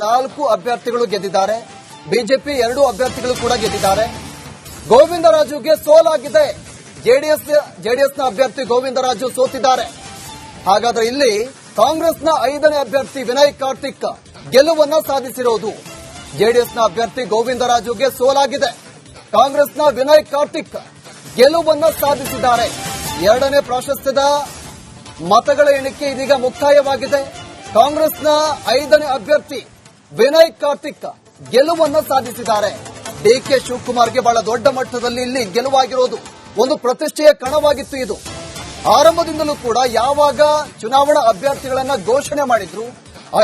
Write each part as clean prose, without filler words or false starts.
4 ಅಭ್ಯರ್ಥಿಗಳು ಗೆದ್ದಿದ್ದಾರೆ. ಬಿಜೆಪಿ 2 ಅಭ್ಯರ್ಥಿಗಳು ಕೂಡ ಗೆದ್ದಿದ್ದಾರೆ. ಗೋವಿಂದರಾಜುಗೆ ಸೋಲಾಗಿದೆ. ಜೆಡಿಎಸ್ನ ಅಭ್ಯರ್ಥಿ ಗೋವಿಂದರಾಜು ಸೋತಿದ್ದಾರೆ. ಹಾಗಾದ್ರೆ ಇಲ್ಲಿ ಕಾಂಗ್ರೆಸ್ನ 5ನೇ ಅಭ್ಯರ್ಥಿ ವಿನಯ್ ಕಾರ್ತಿಕ್ ಗೆಲುವನ್ನ ಸಾಧಿಸಿರೋದು. ಜೆಡಿಎಸ್ನ ಅಭ್ಯರ್ಥಿ ಗೋವಿಂದರಾಜುಗೆ ಸೋಲಾಗಿದೆ. ಕಾಂಗ್ರೆಸ್ನ ವಿನಯ್ ಕಾರ್ತಿಕ್ ಗೆಲುವನ್ನ ಸಾಧಿಸಿದ್ದಾರೆ. 2ನೇ ಪ್ರಾಶಸ್ತ್ಯದ ಮತಗಳ ಎಣಿಕೆ ಇದೀಗ ಮುಕ್ತಾಯವಾಗಿದೆ. ಕಾಂಗ್ರೆಸ್ನ 5ನೇ ಅಭ್ಯರ್ಥಿ ವಿನಯ್ ಕಾರ್ತಿಕ್ ಗೆಲುವನ್ನು ಸಾಧಿಸಿದ್ದಾರೆ. ಡಿಕೆ ಶಿವಕುಮಾರ್ಗೆ ಬಹಳ ದೊಡ್ಡ ಮಟ್ಟದಲ್ಲಿ ಇಲ್ಲಿ ಗೆಲುವಾಗಿರೋದು. ಒಂದು ಪ್ರತಿಷ್ಠೆಯ ಕಣವಾಗಿತ್ತು ಇದು. ಆರಂಭದಿಂದಲೂ ಕೂಡ ಯಾವಾಗ ಚುನಾವಣಾ ಅಭ್ಯರ್ಥಿಗಳನ್ನ ಘೋಷಣೆ ಮಾಡಿದ್ರು,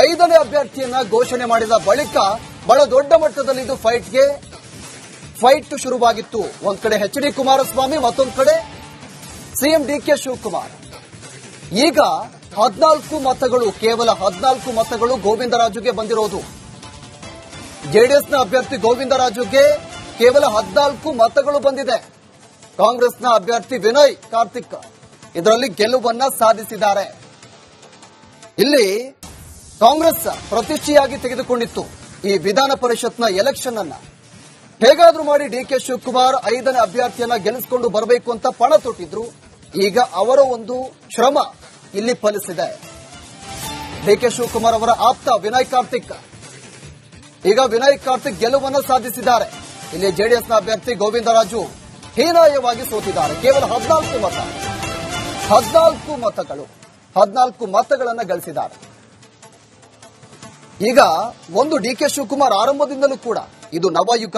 5ನೇ ಅಭ್ಯರ್ಥಿಯನ್ನ ಘೋಷಣೆ ಮಾಡಿದ ಬಳಿಕ ಬಹಳ ದೊಡ್ಡ ಮಟ್ಟದಲ್ಲಿ ಇದು ಫೈಟ್ ಶುರುವಾಗಿತ್ತು. ಒಂದ್ ಕಡೆ ಎಚ್.ಡಿ. ಕುಮಾರಸ್ವಾಮಿ, ಮತ್ತೊಂದು ಕಡೆ ಸಿಎಂ ಡಿಕೆ ಶಿವಕುಮಾರ್. ಈಗ 14 ಮತಗಳು, ಕೇವಲ 14 ಮತಗಳು ಗೋವಿಂದರಾಜುಗೆ ಬಂದಿರೋದು. ಜೆಡಿಎಸ್ನ ಅಭ್ಯರ್ಥಿ ಗೋವಿಂದರಾಜುಗೆ ಕೇವಲ 14 ಮತಗಳು ಬಂದಿದೆ. ಕಾಂಗ್ರೆಸ್ನ ಅಭ್ಯರ್ಥಿ ವಿನಯ್ ಕಾರ್ತಿಕ್ ಇದರಲ್ಲಿ ಗೆಲುವನ್ನ ಸಾಧಿಸಿದ್ದಾರೆ. ಇಲ್ಲಿ ಕಾಂಗ್ರೆಸ್ ಪ್ರತಿಷ್ಠೆಯಾಗಿ ತೆಗೆದುಕೊಂಡಿತ್ತು ಈ ವಿಧಾನ ಪರಿಷತ್ನ ಎಲೆಕ್ಷನ್ ಅನ್ನ. ಹೇಗಾದ್ರೂ ಮಾಡಿ ಡಿಕೆ ಶಿವಕುಮಾರ್ 5ನೇ ಅಭ್ಯರ್ಥಿಯನ್ನ ಗೆಲ್ಲಿಸಿಕೊಂಡು ಬರಬೇಕು ಅಂತ ಪಣ ತೊಟ್ಟಿದ್ರು. ಈಗ ಅವರ ಒಂದು ಶ್ರಮ ಇಲ್ಲಿ ಫಲಿಸಿದೆ. ಡಿಕೆ ಶಿವಕುಮಾರ್ ಅವರ ಆಪ್ತ ವಿನಯ್ ಕಾರ್ತಿಕ್ ಈಗ ವಿನಯ್ ಕಾರ್ತಿಕ್ ಗೆಲುವನ್ನು ಸಾಧಿಸಿದ್ದಾರೆ. ಇಲ್ಲಿ ಜೆಡಿಎಸ್ನ ಅಭ್ಯರ್ಥಿ ಗೋವಿಂದರಾಜು ಹೀನಾಯವಾಗಿ ಸೋತಿದ್ದಾರೆ. ಕೇವಲ 14 ಮತಗಳನ್ನು ಗಳಿಸಿದ್ದಾರೆ. ಈಗ ಒಂದು ಡಿಕೆ ಶಿವಕುಮಾರ್ ಆರಂಭದಿಂದಲೂ ಕೂಡ ಇದು ನವಯುಗ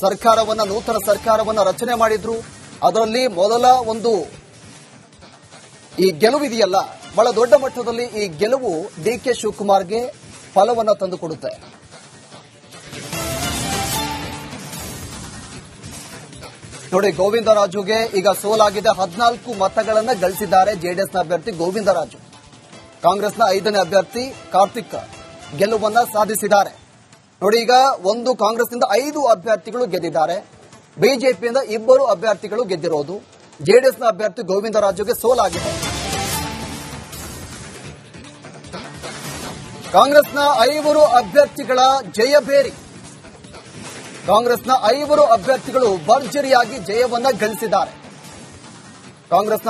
ಸರ್ಕಾರವನ್ನ, ನೂತನ ಸರ್ಕಾರವನ್ನ ರಚನೆ ಮಾಡಿದ್ರು. ಅದರಲ್ಲಿ ಮೊದಲ ಒಂದು ಈ ಗೆಲುವಿದೆಯಲ್ಲ, ಬಹಳ ದೊಡ್ಡ ಮಟ್ಟದಲ್ಲಿ ಈ ಗೆಲುವು ಡಿಕೆ ಶಿವಕುಮಾರ್ಗೆ ಫಲವನ್ನ ತಂದುಕೊಡುತ್ತೆ. ನೋಡಿ, ಗೋವಿಂದರಾಜುಗೆ ಈಗ ಸೋಲಾಗಿದೆ. 14 ಮತಗಳನ್ನ ಗಳಿಸಿದ್ದಾರೆ ಜೆಡಿಎಸ್ನ ಅಭ್ಯರ್ಥಿ ಗೋವಿಂದರಾಜು. ಕಾಂಗ್ರೆಸ್ನ 5ನೇ ಅಭ್ಯರ್ಥಿ ಕಾರ್ತಿಕ್ ಗೆಲುವನ್ನ ಸಾಧಿಸಿದ್ದಾರೆ. ನೋಡಿ, ಈಗ ಒಂದು ಕಾಂಗ್ರೆಸ್ನಿಂದ 5 ಅಭ್ಯರ್ಥಿಗಳು ಗೆದ್ದಿದ್ದಾರೆ. ಬಿಜೆಪಿಯಿಂದ 2 ಅಭ್ಯರ್ಥಿಗಳು ಗೆದ್ದಿರೋದು. ಜೆಡಿಎಸ್ನ ಅಭ್ಯರ್ಥಿ ಗೋವಿಂದರಾಜುಗೆ ಸೋಲಾಗಿದೆ. ಕಾಂಗ್ರೆಸ್ನ 5 ಅಭ್ಯರ್ಥಿಗಳ ಜಯಭೇರಿ. ಕಾಂಗ್ರೆಸ್ನ 5 ಅಭ್ಯರ್ಥಿಗಳು ಭರ್ಜರಿಯಾಗಿ ಜಯವನ್ನ ಗಳಿಸಿದ್ದಾರೆ. ಕಾಂಗ್ರೆಸ್ನ